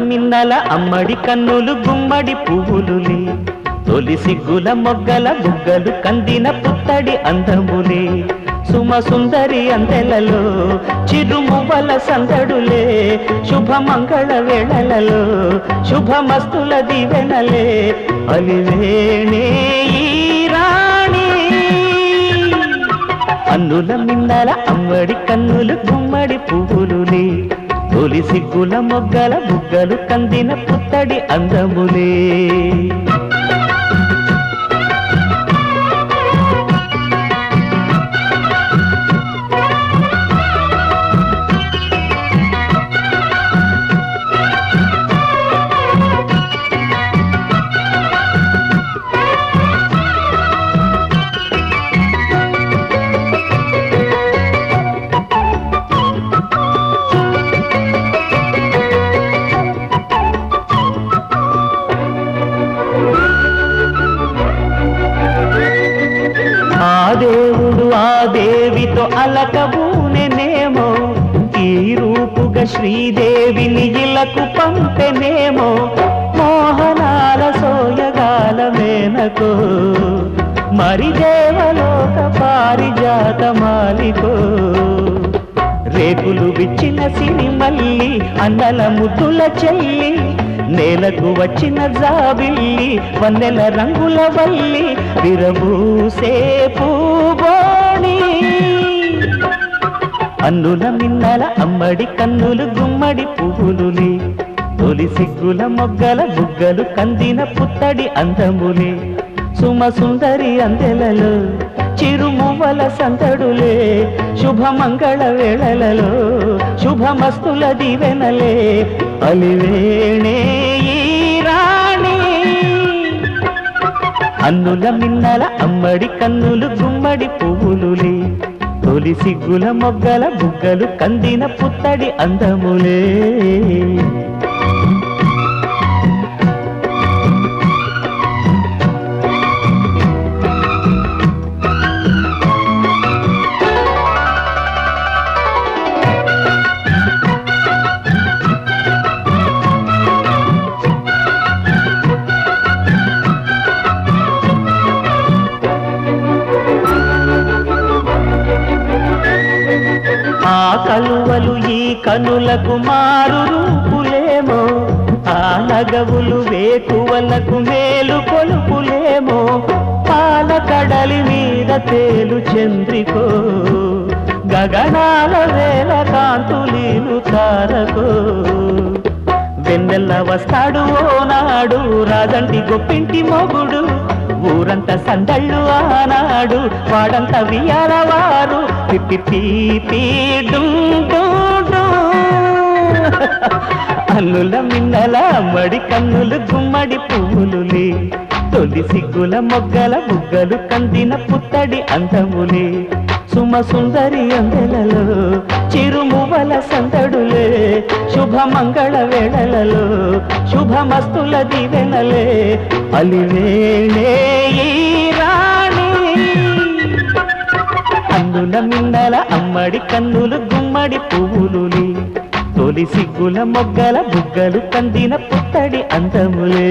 మిన్నల అమ్మడి కన్నులు గుమ్మడి పువ్వులులే తొలి సిగ్గుల మొగ్గల బుగ్గలు కందిన పుత్తడి అందములే సుమ సుందరి అందెలలో చిరుమువ్వల సందడులే శుభమంగళ వేళలలో శుభమస్తుల దీవెనలే అలివేణే ఈ రాణి అన్నుల మిన్నల అమ్మడి కన్నులు గుమ్మడి పువ్వులులే తొలి సిగ్గుల మొగ్గల బుగ్గలు కందిన పుత్తడి అందములే దేవుడు ఆ దేవితో అలకబూనెనేమో ఈ రూపుగా శ్రీదేవిని ఇలకు పంపెనేమో మోహనాల సోయగాల మేనకో మరి దేవలోక పారిజాత మాలికో రేకులు విచ్చిన సిరిమల్లి అన్నల ముద్దుల చెల్లి నేలకు వచ్చిన జాబిల్లి వన్నెల రంగుల వల్లి విరబూసే పూబోణి అన్నుల మిన్నల అమ్మడి కన్నులు గుమ్మడి పువ్వులులే తొలి సిగ్గుల మొగ్గల బుగ్గలు కందిన పుత్తడి అందములే సుమ సుందరి అందెలలో చిరుమువ్వల సందడులే శుభమంగళ వేళలలో శుభమస్తుల దీవెనలే అలివేణే ఈ రాణి అన్నుల మిన్నల అమ్మడి కన్నులు గుమ్మడి పువ్వులులే తొలి సిగ్గుల మొగ్గల బుగ్గలు కందిన పుత్తడి అందములే ఆ కలువలు ఈ కనులకు మారు రూపులేమో ఆ నగవులు వేకువలకు మేలు కొలుపులేమో పాల కడలి మీద తేలు చంద్రికో గగనాల వేల కాంతులీలు తారకో వెన్నెల్ల వస్తాడు ఓనాడు రాజంటి గొప్పింటి మొగుడు ఊరంతా సందళ్ళు ఆనాడు వాడంతా వియాలవారు అన్నుల మిన్నల అమ్మడి కన్నులు గుమ్మడి పువ్వులులే తొలి సిగ్గుల మొగ్గల బుగ్గలు కందిన పుత్తడి అందములే సుమ సుందరి అందెలలో చిరుమువ్వల సందడులే శుభమంగళ వేళలలో శుభమస్తుల దీవెనలే అలివేణే ఈ రాణి అన్నుల మిన్నల అమ్మడి కన్నులు గుమ్మడి పువ్వులులే తొలి సిగ్గుల మొగ్గల బుగ్గలు కందిన పుత్తడి అందములే